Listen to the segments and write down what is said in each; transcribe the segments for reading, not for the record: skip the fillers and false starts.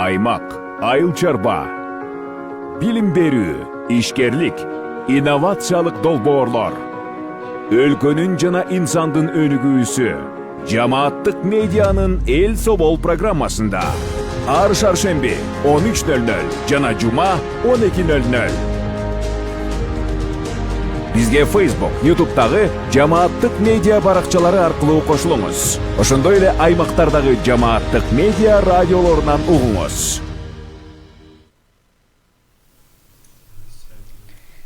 аймак, айыл чарба, билим берүү, ишкерлик, инновациялык долбоорлор, өлкөнүн жана инсандын өнүгүүсү, жамааттык медианын эл собол программасында ар шаршемби 13:00 жана жума 12:00. Бизге Facebook, YouTube'дагы жамааттык медиа баракчалары аркылуу кошулуңуз. Ошондой эле аймактардагы жамааттык медиа радиолорунан угуңуз.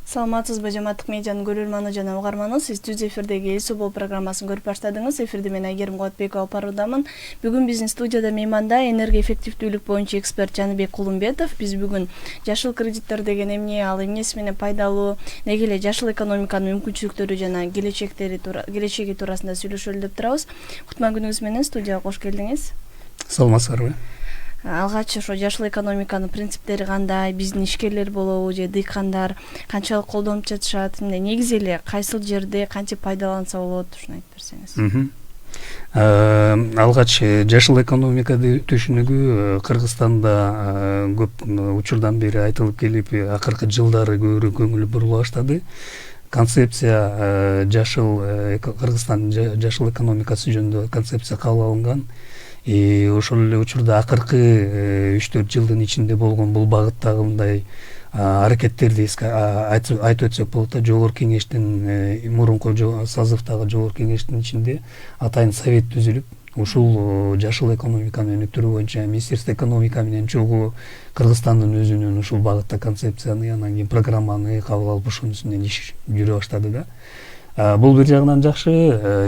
Саламатсызбы жамааттык медианын көрөрманы жана угарманы, сиз түз эфирдеги эл собол программасын көрүп баштадыңыз. Эфирди мен Айгерим Кубатбекова баруудамын. Бүгүн биздин студияда мейманда энергия эффективдүүлүк боюнча эксперт Жаныбек Кулумбетов. Биз бүгүн жашыл кредиттер деген эмне, ал эмнеси менен пайдалуу, неге эле жашыл экономиканын мүмкүнчүлүктөрү жана келечеги туурасында сүйлөшөлү деп турабыз. Кутман күнүңүз менен студияга кош келдиңиз. Саламатсыздарбы? Алгач ошо жашыл экономиканын принциптери кандай, биздин ишкерлер болобу же дыйкандар канчалык колдонуп жатышат, негизи эле кайсыл жерде кантип пайдаланса болот, ушуну айтып берсеңиз. Алгач жашыл экономика түшүнүгү Кыргызстанда көп учурдан бери айтылып келип, акыркы жылдары көбүрөөк көңүл бурула баштады. Концепция Кыргызстан жашыл экономикасы жөнүндө концепция кабыл алынган. Ошол эле учурда акыркы 3-4 жылдын ичинде болгон бул багыттагы мындай аракеттерди айтып өтсөк болот да. Жогорку кеңештин мурунку созывдагы жогорку кеңештин ичинде атайын совет түзүлүп, ушул жашыл экономиканы өнүктүрүү боюнча Министерство экономика менен чогуу Кыргызстандын өзүнүн ушул багытта концепцияны, анан кийин программаны кабыл алып ошонун үстүнөн иш жүрө баштады да. Бул бир жагынан жакшы,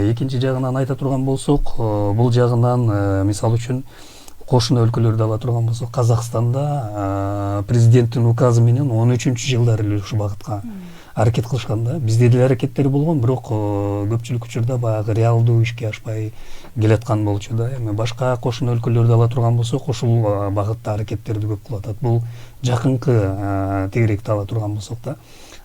экинчи жагынан айта турган болсок, бул жагынан мисалы үчүн кошуна өлкөлөрдү ала турган болсок, Казакстанда президенттин указы менен 13-жылдары эле ушул багытка аракет кылышкан да. Бизде деле аракеттер болгон, бирок көпчүлүк учурда баягы реалдуу ишке ашпай келаткан болчу да. Эми башка кошуна өлкөлөрдү ала турган болсок, ушул багытта аракеттерди көп кылып атат. Бул жакынкы тегеректи ала турган болсок да.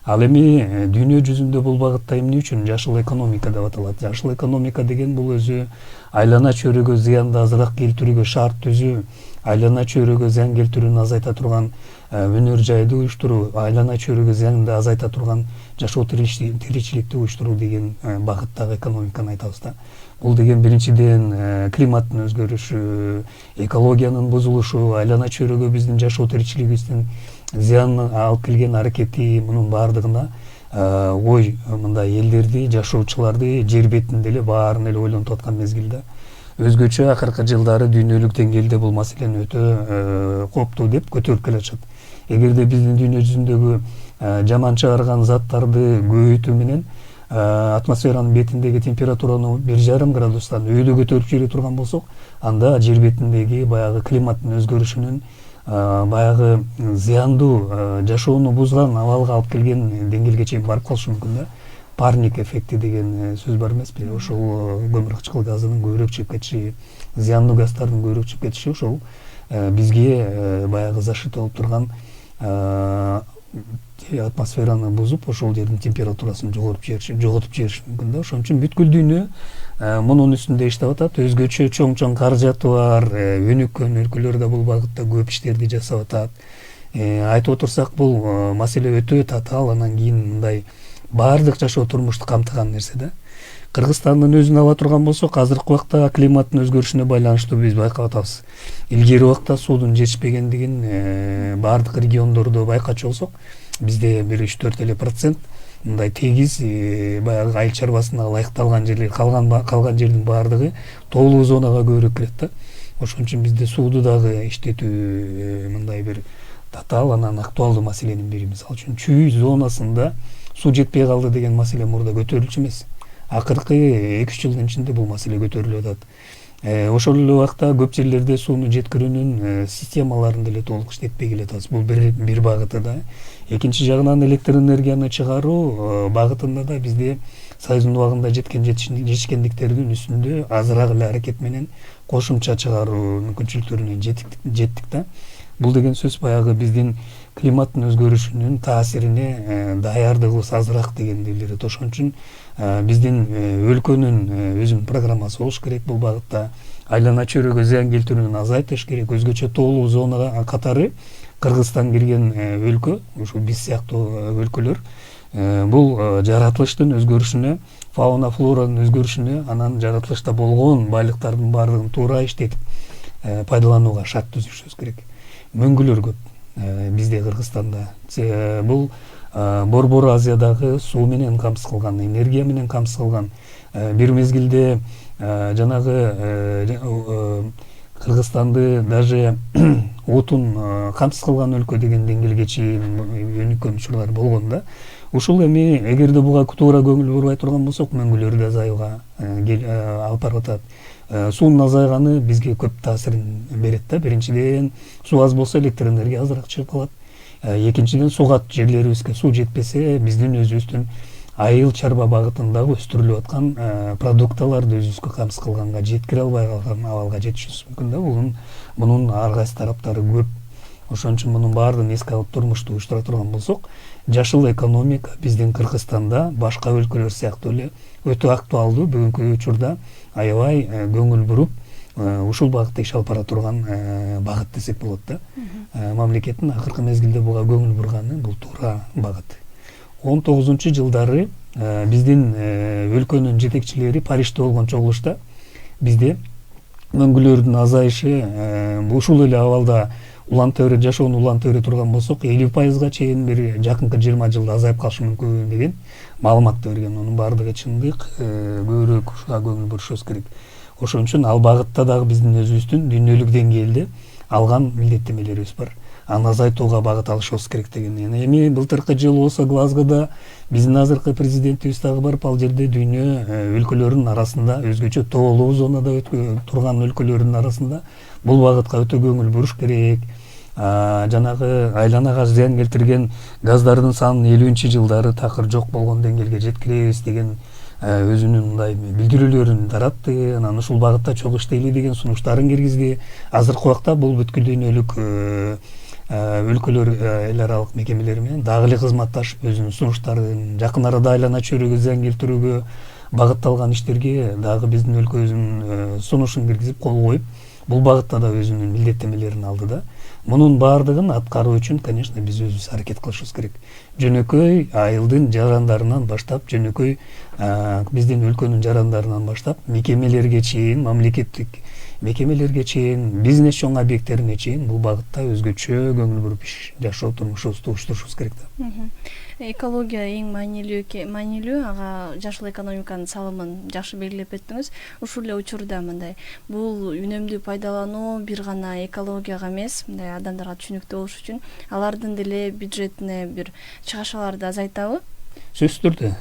Ал эми дүйнө жүзүндө бул багытта эмне үчүн жашыл экономика деп аталат? Жашыл экономика деген бул өзү айлана чөйрөгө зыянды азыраак келтирүүгө шарт түзүү, айлана чөйрөгө зыян келтирүүнү азайта турган өнөр жайды уюштуруу, айлана чөйрөгө зыянды азайта турган жашоо тиричиликти уюштуруу деген багыттагы экономиканы айтабыз да. Бул деген биринчиден климаттын өзгөрүшү, экологиянын бузулушу, айлана чөйрөгө биздин жашоо тиричилигибиздин зыян алып келген аракети, мунун баардыгына мындай элдерди, жашоочуларды жер бетинде эле баарын эле ойлонуп аткан мезгилде өзгөчө акыркы жылдары дүйнөлүк деңгээлде бул маселени өтө кооптуу деп көтөрүп келатышат. Эгерде биздин дүйнө жүзүндөгү жаман чыгарган заттарды көбөйтүү менен атмосферанын бетиндеги температураны 1,5 градустан өйдө көтөрүп жибере турган болсок, анда жер бетиндеги баягы климаттын өзгөрүшүнүн баягы зыяндуу жашоону бузган абалга алып келген деңгээлге чейин барып калышы мүмкүн да. Парник эффекти деген сөз бар эмеспи? Ошол көмүркычкыл газынын көбүрөөк чыгып кетиши, зыяндуу газдардын көбүрөөк чыгып кетиши ошол бизге баягы защита болуп турган атмосфераны бузуп, ошол жердин температурасын жоготуп жибериши мүмкүн да. Ошон үчүн бүткүл дүйнө мунун үстүндө иштеп атат. Өзгөчө чоң каражаты бар өнүккөн өлкөлөр да бул багытта көп иштерди жасап атат. Айтып отурсак, бул маселе өтө татаал, анан кийин мындай баардык жашоо турмушту камтыган нерсе да. Кыргызстандын өзүн ала турган болсок, азыркы убакта климаттын өзгөрүшүнө байланыштуу биз байкап атабыз. Илгери убакта суудун жетишпегендигин баардык региондордо байкачу болсок, бизде 1-3-4% мындай тегиз баягы айыл чарбасына ылайыкталган жерлер, калган жердин баардыгы тоолуу зонага көбүрөөк кирет да. Ошон үчүн бизде сууду дагы иштетүү мындай бир татаал, анан актуалдуу маселенин бири. Мисалы үчүн чүй зонасында суу жетпей калды деген маселе мурда көтөрүлчү эмес. Акыркы 2-3 жылдын ичинде бул маселе көтөрүлүп атат. Ошол эле убакта көп жерлерде сууну жеткирүүнүн системаларын деле толук иштетпей келатабыз. Бул бир багыты да. Экинчи жагынан электр энергияны чыгаруу багытында да бизде Союздун убагында жетишкендиктердин үстүндө азыраак эле аракет менен кошумча чыгаруу мүмкүнчүлүктөрүнө жеттик да. Бул деген сөз баягы биздин климаттын өзгөрүшүнүн таасирине даярдыгыбыз азыраак деген билдирет. Ошон үчүн биздин өлкөнүн өзүнүн программасы болуш керек бул багытта. Айлана чөйрөгө зыян келтирүүнү азайтыш керек. Өзгөчө тоолуу зонага катары Кыргызстан кирген өлкө, ушул биз сыяктуу өлкөлөр бул жаратылыштын өзгөрүшүнө, фауна флоранын өзгөрүшүнө, анан жаратылышта болгон байлыктардын баардыгын туура иштетип пайдаланууга шарт түзүшүбүз керек. Мөңгүлөр көп бизде Кыргызстанда. Бул Борбор Азиядагы суу менен камсыз кылган, энергия менен камсыз кылган, бир мезгилде жанагы Кыргызстанды даже отун камсыз кылган өлкө деген деңгээлге чейин өнүккөн учурлар болгон да. Ушул эми эгерде буга туура көңүл бурбай турган болсок, мөңгүлөрдү да азайууга алып барып атат. Суунун азайганы бизге көп таасирин берет да. Биринчиден, суу аз болсо электр энергия азыраак чыгып калат. Экинчиден, сугат жерлерибизге суу жетпесе, биздин өзүбүздүн айыл чарба багытындагы өстүрүлүп аткан продукталарды өзүбүзгө камсыз кылганга жеткире албай калган абалга жетишибиз мүмкүн да. Мунун ар кайсы тараптары көп. Ошон үчүн мунун баардыгын эске алып турмушту уюштура турган болсок, жашыл экономика биздин Кыргызстанда башка өлкөлөр сыяктуу эле өтө актуалдуу, бүгүнкү учурда аябай көңүл буруп, ушул багытта иш алып бара турган багыт десек болот да. Мамлекеттин акыркы мезгилде буга көңүл бурганы бул туура багыт. 19-жылдары биздин өлкөнүн жетекчилери Парижде болгон чогулушта бизде мөңгүлөрдүн азайышы ушул эле абалда улантыбер жашоону улантыбере турган болсок 50%га чейин бир жакынкы 20 жылда азайып калышы мүмкүн деген маалыматты берген. Онун баардыгы чындык, көбүрөөк ушуга көңүл бурушубуз керек. Ошон үчүн ал багытта дагы биздин өзүбүздүн дүйнөлүк деңгээлде алган милдеттенмелерибиз бар. Аны азайтууга багыт алышыбыз керек деген. Эми былтыркы жылы болсо Глазгода биздин азыркы президентибиз дагы барып, ал жерде дүйнө өлкөлөрүнүн арасында, өзгөчө тоолуу зонада турган өлкөлөрдүн арасында бул багытка өтө көңүл буруш керек. Жанагы айланага зыян келтирген газдардын санын 50-жылдары такыр жок болгон деңгээлге жеткиребиз деген өзүнүн мындай билдирүүлөрүн таратты. Анан ушул багытта чогуу иштейли деген сунуштарын киргизди. Азыркы убакта бул бүткүл дүйнөлүк өлкөлөр эл аралык мекемелери менен дагы эле кызматташып, өзүнүн сунуштарын жакын арада айлана чөйрөгө зыян келтирүүгө багытталган иштерге дагы биздин өлкөбүздүн сунушун киргизип, кол коюп, бул багытта да өзүнүн милдеттенмелерин алды да. Мунун баардыгын аткаруу үчүн, конечно, биз өзүбүз аракет кылышыбыз керек. Жөнөкөй айылдын жарандарынан баштап, жөнөкөй биздин өлкөнүн жарандарынан баштап, мекемелерге чейин, мамлекеттик мекемелерге чейин, бизнес чоң объекттерине чейин бул багытта өзгөчө көңүл буруп жашоо турмушубузду уюштурушубуз керек да. Экология эң маанилүү, ага жашыл экономиканын салымын жакшы белгилеп өттүңүз. Ушул эле учурда мындай бул үнөмдүү пайдалануу бир гана экологияга эмес, мындай адамдарга түшүнүктүү болуш үчүн алардын деле бюджетине бир чыгашаларды азайтабы? Сөзсүз түрдө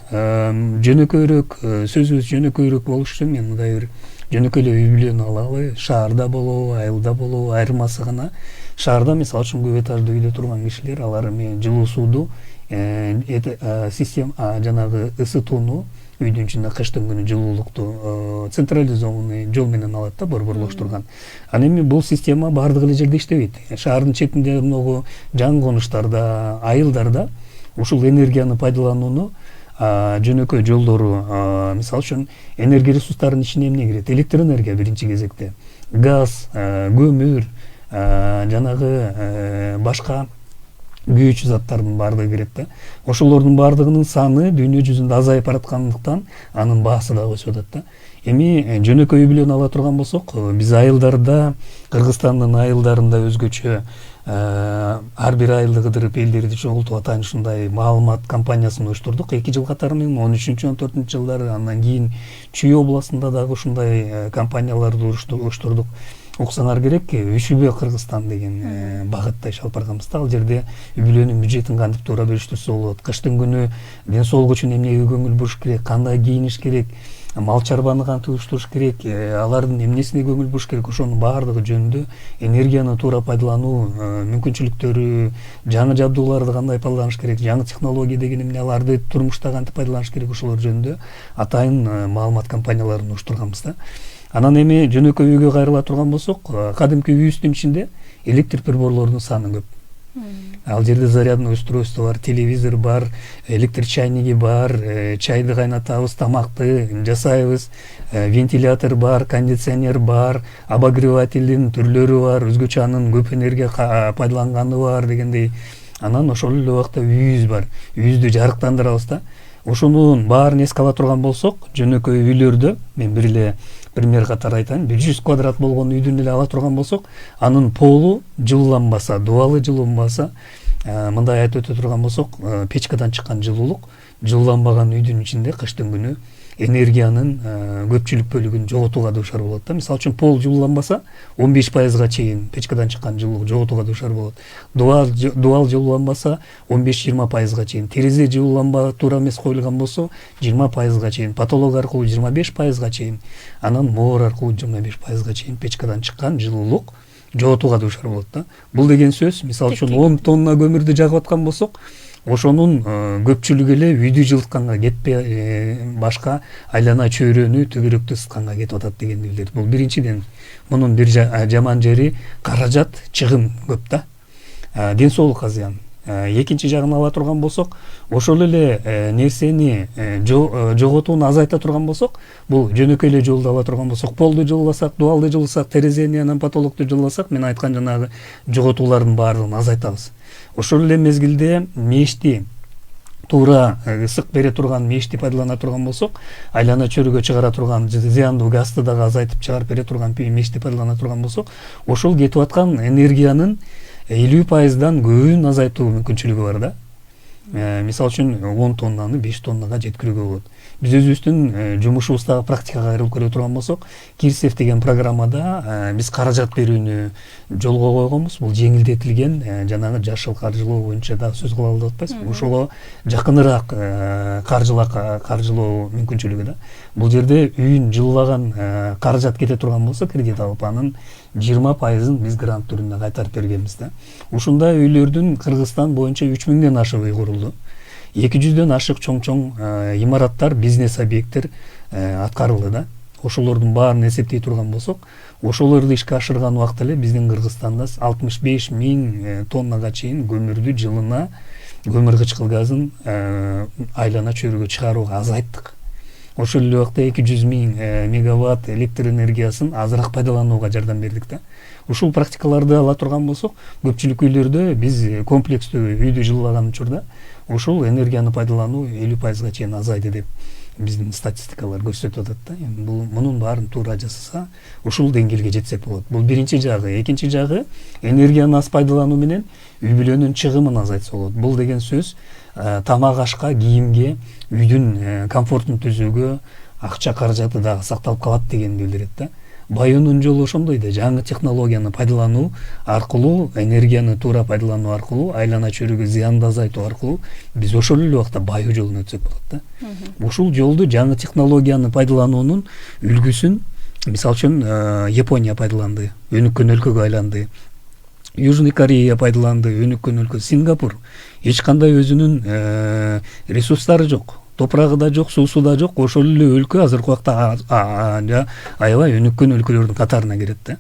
жөнөкөйрөөк, сөзүбүз жөнөкөйрөөк болуш үчүн мен мындай бир жөнөкөй эле үй бүлөнү алалы, шаарда болобу, айылда болобу, айырмасы гана. Шаарда мисалы үчүн көп этаждуу үйдө турган кишилер, алар эми жылуу сууду система жанагы ысытууну үйдүн ичинде кыштын күнү жылуулукту централизованный жол менен алат да, борборлоштурган. Анан эми бул система баардык эле жерде иштебейт. Шаардын четинде могу жаңы конуштарда, айылдарда ушул энергияны пайдаланууну жөнөкөй жолдору, мисалы үчүн энергия ресурстарынын ичине эмне кирет? Электр энергия биринчи кезекте, газ, көмүр, жанагы башка күйүүчү заттардын баардыгы кирет да. Ошолордун баардыгынын саны дүйнө жүзүндө азайып бараткандыктан анын баасы да өсүп атат да. Эми жөнөкөй үй бүлөнү ала турган болсок, биз айылдарда, Кыргызстандын айылдарында өзгөчө ар бир айылды кыдырып элдерди чогултуп атайын ушундай маалымат кампаниясын уюштурдук 2 жыл катары, 13-14 жылдары. Андан кийин Чүй областында дагы ушундай кампанияларды уюштурдук. Уксаңар керек, Үшүбө Кыргызстан деген багытта иш алып барганбыз да. Ал жерде үй бүлөнүн бюджетин кантип туура бөлүштүрсө болот, кыштын күнү ден соолук үчүн эмнеге көңүл буруш керек, кандай кийиниш керек, мал чарбаны кантип уюштуруш керек, алардын эмнесине көңүл буруш керек, ошонун баардыгы жөнүндө энергияны туура пайдалануу мүмкүнчүлүктөрү, жаңы жабдууларды кандай пайдаланыш керек, жаңы технология деген эмне, аларды турмушта кантип пайдаланыш керек, ошолор жөнүндө атайын маалымат кампанияларын уюштурганбыз да. Анан эми жөнөкөй үйгө кайрыла турган болсок, кадимки үйүбүздүн ичинде электр приборлордун саны көп. Ал жерде зарядный устройство бар, телевизор бар, электр чайниги бар, чайды кайнатабыз, тамакты жасайбыз, вентилятор бар, кондиционер бар, обогревательдин түрлөрү бар, өзгөчө анын көп энергия пайдаланганы бар дегендей. Анан ошол эле убакта үйүбүз бар. Үйүбүздү жарыктандырабыз да. Ошонун баарын эске ала турган болсок, жөнөкөй үйлөрдө, мен бир эле пример катары айтайын, 100 квадрат болгон үйдүн эле ала турган болсок, анын полу жылууланбаса, дубалы жылынбаса, мындай айтып өтө турган болсок, печкадан чыккан жылуулук жылууланбаган үйдүн ичинде кыштын күнү энергиянын көпчүлүк бөлүгүн жоготууга дуушар болот да. Мисалы үчүн пол жылууланбаса, 15%га чейин печкадан чыккан жылуулук жоготууга дуушар болот. Дубал жылууланбаса, 15-20%га чейин. Терезе жылууланбай туура эмес коюлган болсо, 20%га чейин. Потолок аркылуу 25%га чейин. Анан моор аркылуу 25%га чейин печкадан чыккан жылуулук жоготууга дуушар болот да. Бул деген сөз, мисалы үчүн 10 тонна көмүрдү жагып аткан болсок, ошонун көпчүлүгү эле үйдү жылытканга кетпей, башка айлана чөйрөнү, түгөрөктү ысытканга кетип атат дегенди билдирет. Бул биринчиден. Мунун бир жаман жери каражат, чыгым көп да. Ден соолукка зыян. Экинчи жагын ала турган болсок, ошол эле нерсени жоготууну азайта турган болсок, бул жөнөкөй эле жолду ала турган болсок, полду жылыласак, дубалды жылыласак, терезени анан потолокту жылыласак, мен айткан жанагы жоготуулардын баардыгын азайтабыз. Ошол эле мезгилде мешти туура ысык бере турган мешти пайдалана турган болсок, айлана чөйрөгө чыгара турган зыяндуу газды дагы азайтып чыгарып бере турган мешти пайдалана турган болсок, ошол кетип аткан энергиянын 50%дан көбүн азайтуу мүмкүнчүлүгү бар да. Мисалы үчүн 10 тоннаны 5 тоннага жеткирүүгө болот. Биз өзүбүздүн жумушубуздагы практикага кайрылып көрө турган болсок, Кирсев деген программада биз каражат берүүнү жолго койгонбуз. Бул жеңилдетилген жанагы жашыл каржылоо боюнча да сөз кылалы деп атпайсызбы? Ошого жакыныраак каржылоо мүмкүнчүлүгү да. Бул жерде үйүн жылылаган каражат кете турган болсо, кредит алып анын 20%-ын биз грант түрүндө кайтарып бергенбиз да. Ушундай үйлөрдүн Кыргызстан боюнча 3000ден ашык үй курулду. 200дөн ашык чоң-чоң имараттар, бизнес объекттер аткарылды да. Ошолордун баарын эсептей турган болсок, ошолорду ишке ашырган убакта эле биздин Кыргызстанда 65 000 тоннага чейин көмүрдү жылына, көмүр кычкыл газын айлана чөйрөгө чыгарууга азайттык. Ошол эле убакта 200 000 мегаватт электр энергиясын азыраак пайдаланууга жардам бердик да. Ушул практикаларды ала турган болсок, көпчүлүк үйлөрдө биз комплекстүү үйдү жылылаган учурда ушул энергияны пайдалануу 50%га чейин азайды деп биздин статистикалар көрсөтүп атат да. Бул мунун баарын туура жасаса, ушул деңгээлге жетсек болот. Бул биринчи жагы. Экинчи жагы, энергияны аз пайдалануу менен үй бүлөнүн чыгымын азайтса болот. Бул деген сөз тамак ашка, кийимге, үйдүн комфортун түзүүгө акча каражаты дагы сакталып калат дегенди билдирет да. Байоонун жолу ошондой да, жаңы технологияны пайдалануу аркылуу, энергияны туура пайдалануу аркылуу, айлана чөйрөгө зыянды азайтуу аркылуу биз ошол эле убакта байуу жолуна өтсөк болот да. Ушул жолду жаңы технологияны пайдалануунун үлгүсүн, мисалы үчүн, Япония пайдаланды, өнүккөн өлкөгө айланды. Южный Корея пайдаланды, өнүккөн өлкө. Сингапур эч кандай өзүнүн ресурстары жок. Топрагы да жок, суусу да жок. Ошол эле өлкө азыркы убакта аябай өнүккөн өлкөлөрдүн катарына кирет да.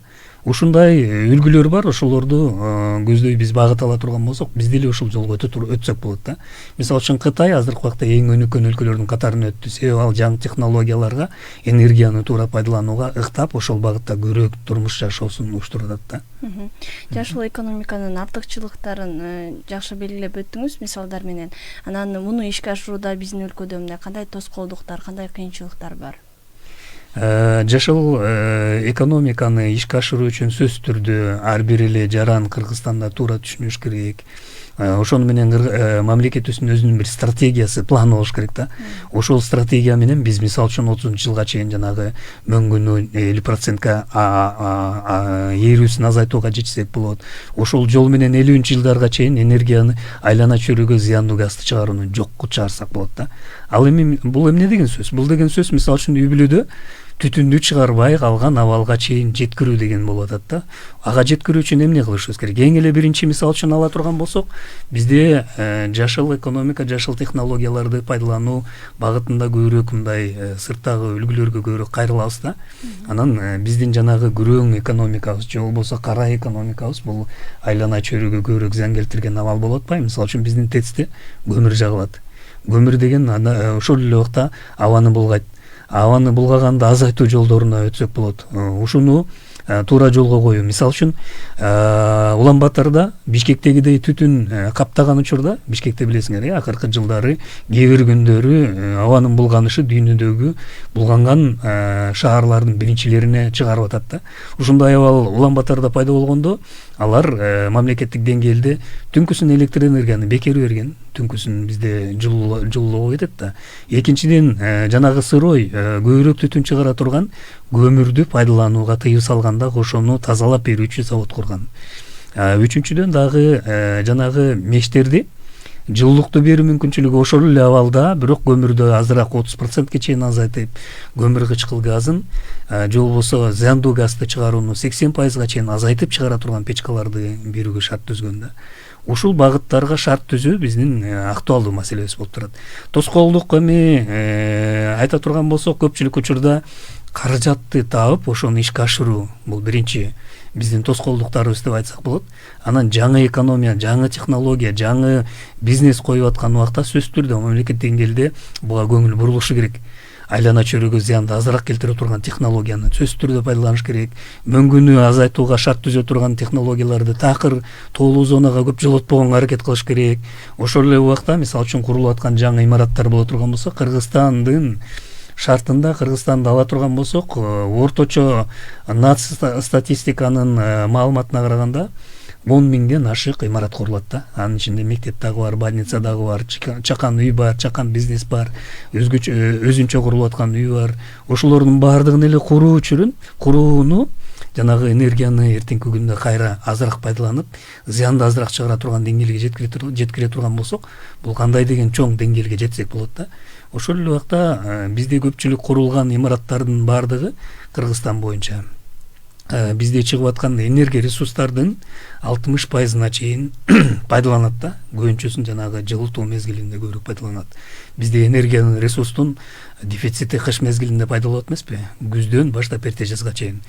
Ушундай үлгүлөр бар, ошолорду көздөй биз багыт ала турган болсок, биз деле ошол жолго өтсөк болот да. Мисалы үчүн Кытай азыркы убакта эң өнүккөн өлкөлөрдүн катарына өттү. Себеби ал жаңы технологияларга, энергияны туура пайдаланууга ыктап, ошол багытта көрөк турмуш жашоосун уюштурат да. Жашыл экономиканын артыкчылыктарын жакшы белгилеп өттүңүз мисалдар менен. Анан муну ишке ашырууда биздин өлкөдө мындай кандай тоскоолдуктар, кандай кыйынчылыктар бар? Жашыл экономиканы ишке ашыруу үчүн сөзсүз түрдө ар бир эле жаран Кыргызстанда туура түшүнүш керек. Ошону менен мамлекетибиздин өзүнүн бир стратегиясы, планы болуш керек да. Ошол стратегия менен биз мисалы үчүн 30-жылга чейин жанагы мөңгүнү 50%га ээрүүсүн азайтууга жетсек болот. Ошол жол менен 50-жылдарга чейин энергияны айлана чөйрөгө зыяндуу газды чыгарууну жокко чыгарсак болот да. Ал эми бул эмне деген сөз? Бул деген сөз мисалы үчүн үй бүлөдө түтүндү чыгарбай калган абалга чейин жеткирүү деген болуп атат да. Ага жеткирүү үчүн эмне кылышыбыз керек? Эң эле биринчи мисал үчүн ала турган болсок, бизде жашыл экономика, жашыл технологияларды пайдалануу багытында көбүрөөк мындай сырттагы үлгүлөргө көбүрөөк кайрылабыз да. Анан биздин жанагы күрөң экономикабыз же болбосо кара экономикабыз бул айлана чөйрөгө көбүрөөк зыян келтирген абал болуп атпайбы? Мисалы үчүн биздин ТЭЦте көмүр жагылат. Көмүр деген ошол эле убакта абаны булгайт. Абаны булгаганды азайтуу жолдоруна өтсөк болот. Ушуну туура жолго коюу. Мисалы үчүн Улан Батырда Бишкектегидей түтүн каптаган учурда, Бишкекте билесиңер, акыркы жылдары кээ бир күндөрү абанын булганышы дүйнөдөгү булганган шаарлардын биринчилерине чыгарып атат да. Ушундай абал Улан Батырда пайда болгондо алар мамлекеттик деңгээлде түнкүсүн электр энергияны бекер берген. Түнкүсүн бизде жылуулоо кетет да. Экинчиден жанагы сырой көбүрөөк түтүн чыгара турган көмүрдү пайдаланууга тыюу салганда ошону тазалап берүүчү завод курган. Үчүнчүдөн дагы жанагы мештерди жылуулукту берүү мүмкүнчүлүгү ошол эле абалда, бирок көмүрдү азыраак 30%ке чейин азайтып, көмүр кычкыл газын же болбосо зыяндуу газды чыгарууну 80%га чейин азайтып чыгара турган печкаларды берүүгө шарт түзгөн да. Ушул багыттарга шарт түзүү биздин актуалдуу маселебиз болуп турат. Тоскоолдук эми айта турган болсок, көпчүлүк учурда каражатты таап ошону ишке ашыруу бул биринчи биздин тоскоолдуктарыбыз деп айтсак болот. Анан жаңы экономия, жаңы технология, жаңы бизнес коюп аткан убакта сөзсүз түрдө мамлекет деңгээлде буга көңүл бурулушу керек. Айлана чөйрөгө зыянды азыраак келтире турган технологияны сөзсүз түрдө пайдаланыш керек. Мөңгүнү азайтууга шарт түзө турган технологияларды такыр тоолуу зонага көп жолотпогонго аракет кылыш керек. Ошол эле убакта мисалы үчүн курулуп аткан жаңы имараттар боло турган болсо, Кыргызстандын шартында Кыргызстанды ала турган болсок, орточо статистиканын маалыматына караганда 10 миңден ашык имарат курулат да. Анын ичинде мектеп дагы бар, больница дагы бар, чакан үй бар, чакан бизнес бар, өзүнчө курулуп аткан үй бар. Ошолордун баардыгын эле куруу үчүн курууну жанагы энергияны эртеңки күндө кайра азыраак пайдаланып, зыянды азыраак чыгара турган деңгээлге жеткире турган болсок, бул кандай деген чоң деңгээлге жетсек болот да. Ошол эле убакта бизде көпчүлүк курулган имараттардын баардыгы Кыргызстан боюнча бизде чыгып аткан энергия ресурстардын 60%-на чейин пайдаланат да. Көбүнчөсүн жанагы жылытуу мезгилинде көбүрөөк пайдаланат. Бизде энергиянын ресурстун дефицити кыш мезгилинде пайда болот эмеспи? Күздөн баштап эрте жазга чейин.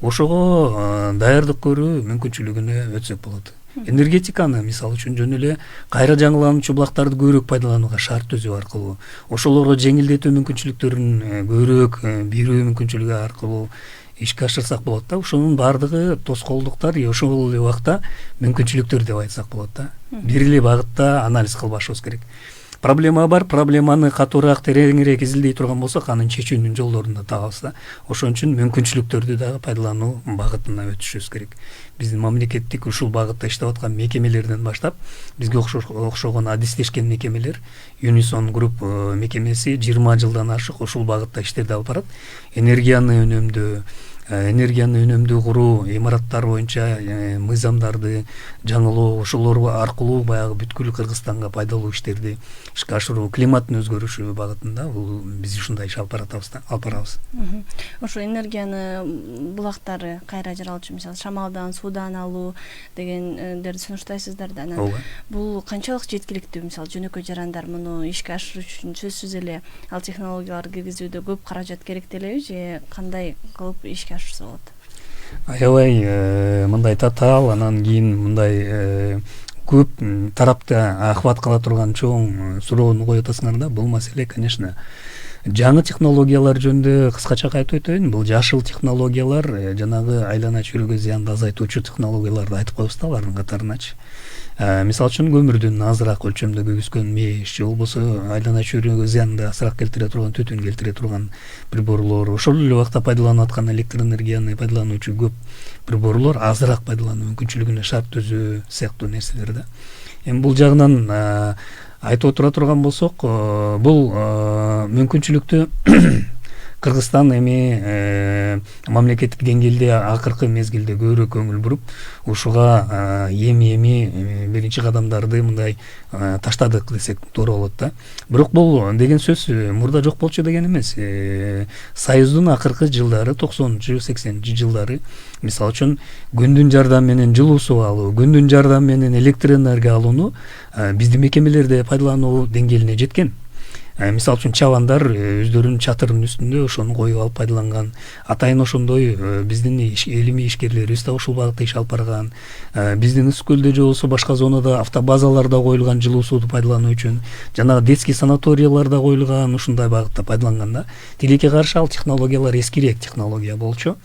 Ошого даярдык көрүү мүмкүнчүлүгүнө өтсөк болот. Энергетиканы мисалы үчүн жөн эле кайра жаңылануучу булактарды көбүрөөк пайдаланууга шарт түзүү аркылуу, ошолорго жеңилдетүү мүмкүнчүлүктөрүн көбүрөөк берүү мүмкүнчүлүгү аркылуу ишке ашырсак болот да. Ошонун баардыгы тоскоолдуктар, ошол эле убакта мүмкүнчүлүктөр деп айтсак болот да. Бир эле багытта анализ кылбашыбыз керек. Проблема бар, проблеманы катуураак, тереңирээк изилдей турган болсок, анын чечүүнүн жолдорун да табабыз да. Ошон үчүн мүмкүнчүлүктөрдү дагы пайдалануу багытына өтүшүбүз керек. Биздин мамлекеттик ушул багытта иштеп аткан мекемелерден баштап, бизге окшогон адистешкен мекемелер, Unison Group мекемеси 20 жылдан ашык ушул багытта иштерди алып барат. Энергияны үнөмдүү куруу, имараттар боюнча мыйзамдарды жаңылоо, ошолор аркылуу баягы бүткүл Кыргызстанга пайдалуу иштерди ишке ашыруу, климаттын өзгөрүшү багытында бул биз ушундай иш алып барабыз. Ошо энергияны булактары кайра жаралчу, мисалы шамалдан, суудан алуу дегендерди сунуштайсыздар да. Бул канчалык жеткиликтүү? Мисалы жөнөкөй жарандар муну ишке ашыруу үчүн сөзсүз эле ал технологияларды киргизүүдө көп каражат керек делеби, же кандай кылып ишке ашырса болот? Аябай мындай татаал, анан кийин мындай көп тарапты ахват кыла турган чоң суроону коюп атасыңар да. Бул маселе, конечно, жаңы технологиялар жөнүндө кыскача айтып өтөйүн. Бул жашыл технологиялар, жанагы айлана чөйрөгө зыянды азайтуучу технологияларды айтып коебуз да, алардын катарыначы. Мисалы үчүн көмүрдүн азыраак өлчөмдө көгүскөн меш, же болбосо айлана чөйрөгө зыянды азыраак келтире турган, түтүн келтире турган приборлор, ошол эле убакта пайдаланып аткан электр энергияны пайдалануучу көп приборлор азыраак пайдалануу мүмкүнчүлүгүнө шарт түзүү сыяктуу нерселер да. Эми бул жагынан айтып отура турган болсок, бул мүмкүнчүлүктү Кыргызстан эми мамлекеттик деңгээлде акыркы мезгилде көбүрөөк көңүл буруп ушуга эми биринчи кадамдарды мындай таштадык десек туура болот да. Бирок бул деген сөз мурда жок болчу деген эмес. Союздун акыркы жылдары 90-80 жылдары мисалы үчүн күндүн жардамы менен жылуу суу алуу, күндүн жардамы менен электр энергия алууну биздин мекемелерде пайдалануу деңгээлине жеткен. Мисалы үчүн чабандар өздөрүнүн чатырынын үстүндө ошону коюп алып пайдаланган. Атайын ошондой биздин илимий ишкерлерибиз да ушул багытта иш алып барган. Биздин Ысык көлдө же болбосо башка зонада автобазаларда коюлган жылуу сууну пайдалануу үчүн, жанагы детский санаторияларда коюлган ушундай багытта пайдаланган да. Тилекке каршы ал технологиялар эскирээк технология болчу.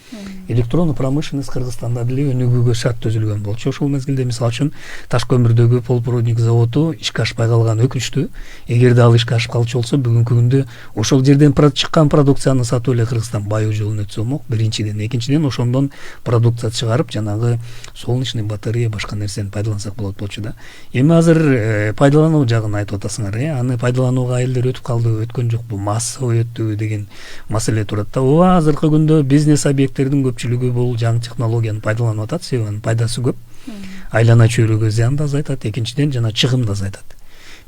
Электрондук промышленность Кыргызстанда деле өнүгүүгө шарт түзүлгөн болчу. Ошол мезгилде мисалы үчүн Таш көмүрдөгү полупроводник заводу ишке ашпай калган өкүнчтүү. Эгерде ал ишке ашып калчу болсо бүгүнкү күндө ошол жерден чыккан продукцияны сатып эле Кыргызстан байуу жолун өтсө болмок. Биринчиден, экинчиден ошондон продукция чыгарып, жанагы солнечный батарея башка нерсени пайдалансак болот болчу да. Эми азыр пайдалануу жагын айтып атасыңар, аны пайдаланууга айылдар өтүп калды, өткөн жокпу, массовый өттү деген маселе турат да. Ооба, азыркы күндө бизнес объекттердин көпчүлүгү бул жаңы технологияны пайдаланып атат, себеби анын пайдасы көп. Айлана чөйрөгө зыян да азайтат, экинчиден жана чыгым да азайтат.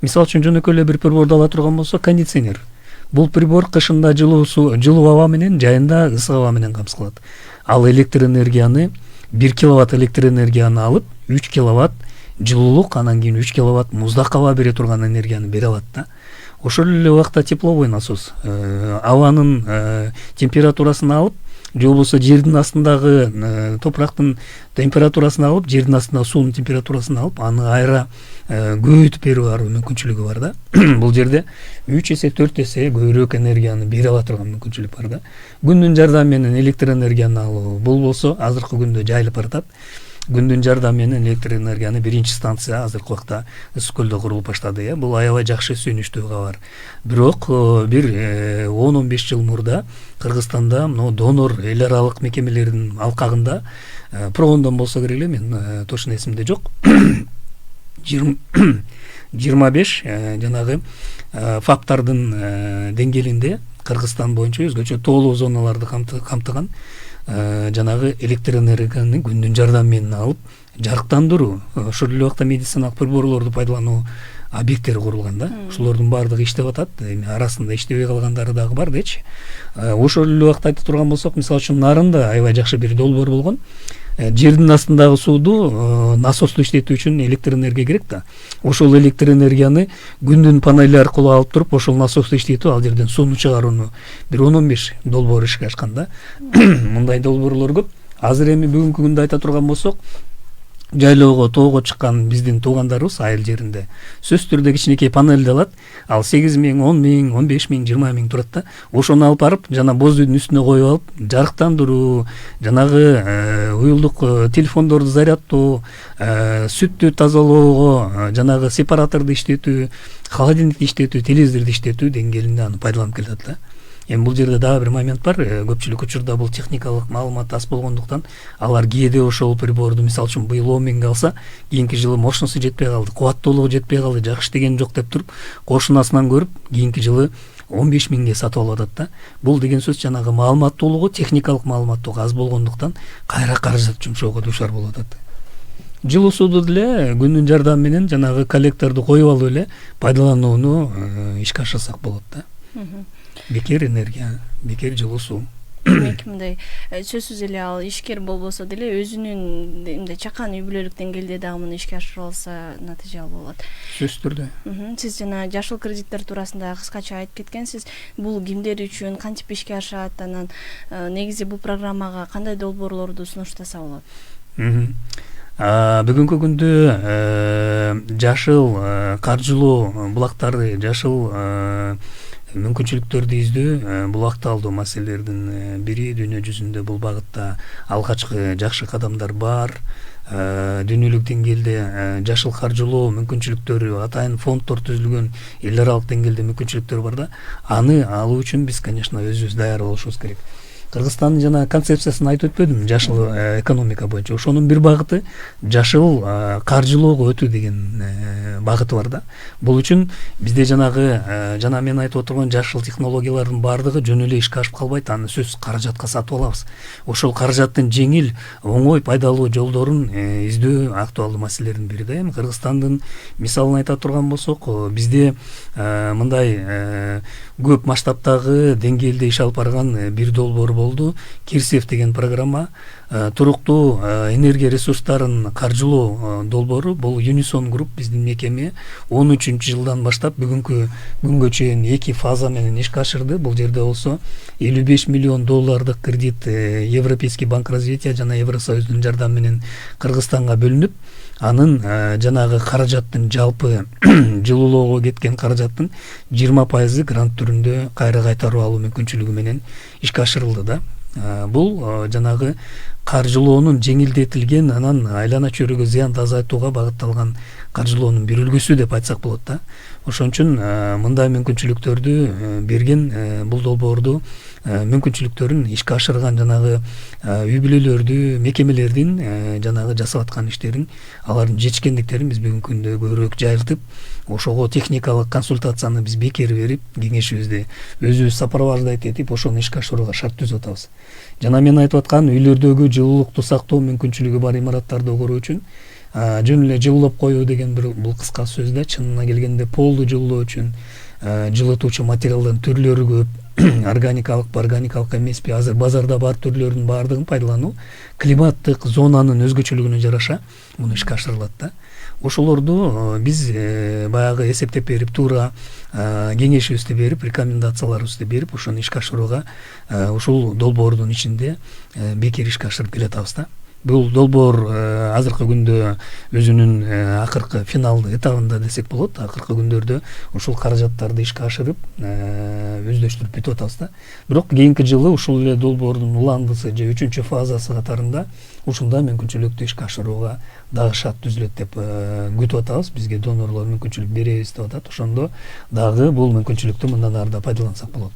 Мисалы үчүн жөнөкөй эле бир приборду ала турган болсо, кондиционер. Бул прибор кышында жылуу аба менен, жайында ысык аба менен камсыз кылат. Ал электр энергияны 1 киловатт электр энергияны алып, 3 киловатт жылуулук, анан кийин 3 киловатт муздак аба бере турган энергияны бере алат да. Ошол эле убакта тепловой насос абанын температурасын алып, же болбосо жердин астындагы топурактын температурасын алып, жердин астындагы суунун температурасын алып, аны айра көбөйтүп берүү мүмкүнчүлүгү бар да. Бул жерде 3 эсе 4 эсе көбүрөөк энергияны бере ала турган мүмкүнчүлүк бар да. Күндүн жардамы менен электр энергияны алуу, бул болсо азыркы күндө жайылып баратат. Күндүн жардамы менен электр энергияны биринчи станция азыркы убакта Ысык көлдө курулуп баштады. Бул аябай жакшы сүйүнүчтүү кабар. Бирок бир 10-15 жыл мурда Кыргызстанда донор эл аралык мекемелердин алкагында прогондон болсо керек эле, мен точно эсимде жок. 25 жанагы фактардын деңгээлинде Кыргызстан боюнча өзгөчө тоолуу зоналарды камтыган жанагы электр энергияны күндүн жардамы менен алып жарыктандыруу, ошол эле убакта медициналык приборлорду пайдалануу объекттери курулган да. Ошолордун баардыгы иштеп атат. Арасында иштебей калгандары дагы бар дечи. Ошол эле убакта айта турган болсок, мисалы үчүн Нарында аябай жакшы бир долбоор болгон. Жердин астындагы сууду насосту иштетүү үчүн электр энергия керек да. Ошол электр энергияны күндүн панели аркылуу алып туруп, ошол насосту иштетүү, ал жерден сууну чыгарууну бир 10-15 долбоор ишке ашкан да. Мындай долбоорлор көп. Азыр эми бүгүнкү күндө айта турган болсок, жайлоого, тоого чыккан биздин туугандарыбыз айыл жеринде сөзсүз түрдө кичинекей панелди алат. Ал 8 миң, 10 миң, 15 миң, 20 миң турат да. Ошону алып барып, жана боз үйдүн үстүнө коюп алып, жарыктандыруу, жанагы уюлдук телефондорду зарядтоо, сүттү тазалоого, жанагы сепараторду иштетүү, холодильникти иштетүү, телевизорду иштетүү деңгээлинде аны пайдаланып келатат да. Эми бул жерде дагы бир момент бар. Көпчүлүк учурда бул техникалык маалымат аз болгондуктан алар кээде ошол приборду, мисалы үчүн быйыл 10 миңге алса, кийинки жылы мощносту жетпей калды, кубаттуулугу жетпей калды, жакшы иштеген жок деп туруп, кошунасынан көрүп, кийинки жылы 15 миңге сатып алып атат да. Бул деген сөз жанагы маалыматтуулугу, техникалык маалыматтуулугу аз болгондуктан кайра каражат жумшоого душар болуп атат. Жылуу сууду деле күндүн жардамы менен жанагы коллекторду коюп алып эле пайдаланууну ишке ашырсак болот да. Бекер энергия, бекер жылуу суу. Демек мындай сөзсүз эле ал ишкер болбосо деле өзүнүн мындай чакан үй бүлөлүк деңгээлде дагы муну ишке ашырып алса натыйжалуу болот. Сөзсүз түрдө. Сиз жана жашыл кредиттер туурасында кыскача айтып кеткенсиз. Бул кимдер үчүн кантип ишке ашат, анан негизи бул программага кандай долбоорлорду сунуштаса болот? Бүгүнкү күндө жашыл каржылоо булактары, жашыл мүмкүнчүлүктөрдү издөө бул актуалдуу маселелердин бири. Дүйнө жүзүндө бул багытта алгачкы жакшы кадамдар бар. Дүйнөлүк деңгээлде жашыл каржылоо мүмкүнчүлүктөрү, атайын фонддор түзүлгөн, эл аралык деңгээлде мүмкүнчүлүктөр бар да. Аны алуу үчүн биз, конечно, өзүбүз даяр болушубуз керек. Кыргызстандын жана концепциясын айтып өтпөдүм, жашыл экономика боюнча. Ошонун бир багыты жашыл каржылоого өтүү деген багыты бар да. Бул үчүн бизде жана мен айтып отурган жашыл технологиялардын баардыгы жөн эле ишке ашып калбайт, аны сөзсүз каражатка сатып алабыз. Ошол каражаттын жеңил, оңой, пайдалуу жолдорун издөө актуалдуу маселелердин бири да. Эми Кыргызстандын мисалын айта турган болсок, бизде мындай көп масштабтагы деңгээлде иш алып барган бир долбоор болду. Кирсев деген программа, туруктуу энергия ресурстарын каржылоо долбоору. Бул Unison Group биздин мекеме 13-жылдан баштап бүгүнкү күнгө чейин 2 фаза менен ишке ашырды. Бул жерде болсо 55 миллион доллардык кредит Европейский банк развития жана Евросоюздун жардамы менен Кыргызстанга бөлүнүп, анын жанагы каражаттын жалпы жылуулоого кеткен каражаттын 20% грант түрүндө кайра кайтарып алуу мүмкүнчүлүгү менен ишке ашырылды да. Бул жанагы каржылоонун жеңилдетилген, анан айлана чөйрөгө зыянды азайтууга багытталган каржылоонун бир үлгүсү деп айтсак болот да. Ошон үчүн мындай мүмкүнчүлүктөрдү берген, бул долбоорду мүмкүнчүлүктөрүн ишке ашырган жанагы үй бүлөлөрдү, мекемелердин жанагы жасап аткан иштерин, алардын жетишкендиктерин биз бүгүнкү күндө көбүрөөк жайылтып, ошого техникалык консультацияны биз бекер берип, кеңешибизди өзүбүз сопровождать этип, ошону ишке ашырууга шарт түзүп атабыз. Жана мен айтып аткан үйлөрдөгү жылуулукту сактоо мүмкүнчүлүгү бар имараттарды көрүү үчүн жөн эле жылуулап коюу деген бул кыска сөз да. Чынына келгенде полду жылуулоо үчүн жылытуучу материалдын түрлөрү көп. Органикалык, органикалык эмеспи, азыр базарда бар түрлөрдүн баардыгын пайдалануу климаттык зонанын өзгөчөлүгүнө жараша муну ишке ашырылат да. Ошолорду биз баягы эсептеп берип, туура кеңешибизди берип, рекомендацияларыбызды берип, ошону ишке ашырууга ушул долбоордун ичинде бекер ишке ашырып келатабыз да. Бул долбоор азыркы күндө өзүнүн акыркы финалдык этабында десек болот. Акыркы күндөрдө ушул каражаттарды ишке ашырып, өздөштүрүп бүтүп атабыз да. Бирок кийинки жылы ушул эле долбоордун уландысы же 3-чү фазасы катарында ушундай мүмкүнчүлүктү ишке ашырууга дагы шарт түзүлөт деп күтүп атабыз. Бизге донорлор мүмкүнчүлүк беребиз деп атат. Ошондо дагы бул мүмкүнчүлүктү мындан ары да пайдалансак болот.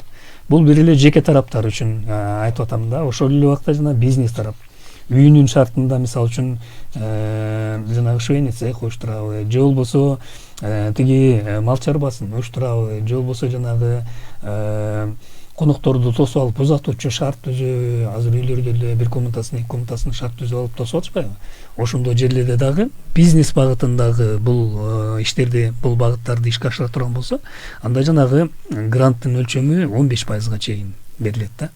Бул бир эле жеке тараптар үчүн айтып атам да. Ошол эле убакта жана бизнес тарап үйүнүн шартында, мисалы үчүн жанагы швейный цех уюштурабы, же болбосо тиги мал чарбасын уюштурабы, же болбосо жанагы конокторду тосуп алып узатуучу шарт түзүү, азыр үйлөрдө эле 1 комнатасын 2 комнатасын шарт түзүп алып тосуп атышпайбы? Ошондой жерлерде дагы бизнес багытындагы бул иштерди, бул багыттарды ишке ашыра турган болсо, анда жанагы гранттын өлчөмү 15%га чейин берилет да.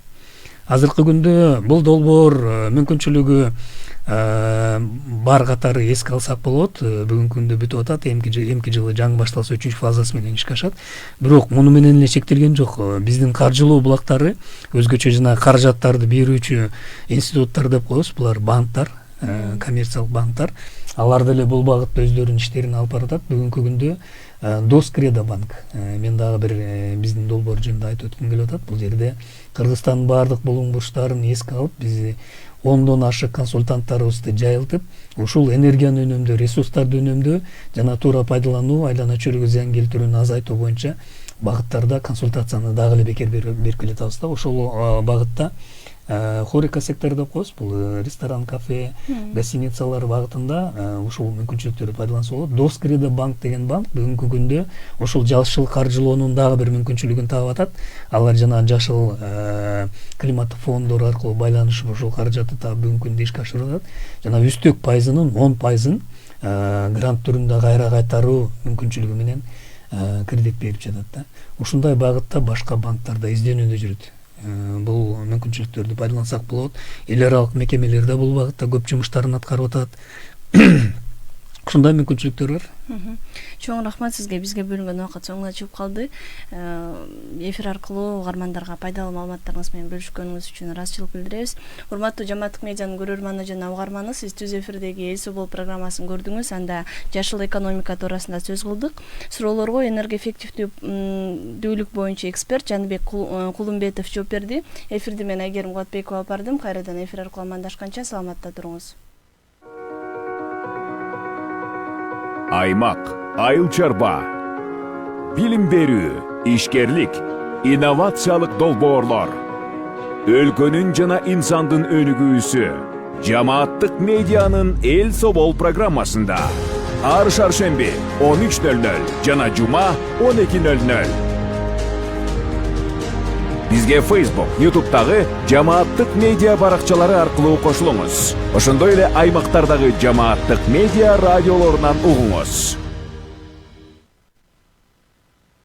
Азыркы күндө бул долбоор мүмкүнчүлүгү бар катары эске алсак болот. Бүгүнкү күндө бүтүп атат. Эмки жылы жаңы башталса 3-чү фазасы менен ишке ашат. Бирок муну менен эле чектелген жок. Биздин каржылоо булактары өзгөчө жана каражаттарды берүүчү институттар деп коебуз. Булар банктар, коммерциялык банктар. Алар деле бул багытта өздөрүнүн иштерин алып баратат. Бүгүнкү күндө Доскредо банк, мен дагы бир биздин долбоор жөнүндө айтып өткүм келип атат. Бул жерде Кыргызстандын баардык булуң бурчтарын эске алып, биз 10дон ашык консультанттарыбызды жайылтып, ушул энергияны үнөмдөө, ресурстарды үнөмдөө жана туура пайдалануу, айлана чөйрөгө зыян келтирүүнү азайтуу боюнча багыттарда консультацияны дагы эле бекер берип келатабыз да. Ошол багытта хорика сектор деп коебуз. Бул ресторан, кафе, гостиницалар багытында ушул мүмкүнчүлүктөрдү пайдаланса болот. Доскредо банк деген банк бүгүнкү күндө ушул жашыл каржылоонун дагы бир мүмкүнчүлүгүн таап атат. Алар жана жашыл климаттык фонддор аркылуу байланышып ушул каражатты таап бүгүнкү күндө ишке ашырып атат. Жана үстөк пайызынын 10%ын грант түрүндө кайра кайтаруу мүмкүнчүлүгү менен кредит берип жатат да. Ушундай багытта башка банктарда изденүүдө жүрөт. Бул мүмкүнчүлүктөрдү пайдалансак болот. Эл аралык мекемелер да бул багытта көп жумуштарын аткарып атат. Ушундай мүмкүнчүлүктөр бар. Чоң рахмат сизге. Бизге бөлүнгөн убакыт соңуна чыгып калды. Эфир аркылуу угармандарга пайдалуу маалыматтарыңыз менен бөлүшкөнүңүз үчүн ыраазычылык билдиребиз. Урматтуу Жамааттык медианын көрөрманы жана угарманы, сиз түз эфирдеги Эл Собол программасын көрдүңүз. Анда жашыл экономика туурасында сөз кылдык. Суроолорго энергоэффективдүүлүк боюнча эксперт Жаныбек Кулумбетов жооп берди. Эфирди мен Айгерим Кубатбекова бардым. Кайрадан эфир аркылуу амандашканча саламатта туруңуз. Аймак, айыл чарба, билим берүү, ишкерлик, инновациялык долбоорлор. өлкөнүн жана инсандын өнүгүүсү жамааттык медианын эл собол программасында ар шаршемби 13:00 жана жума 12:00. Бизге Facebook, YouTube'дагы жамааттык медиа баракчалары аркылуу кошулуңуз. Ошондой эле аймактардагы жамааттык медиа радиолорунан угуңуз.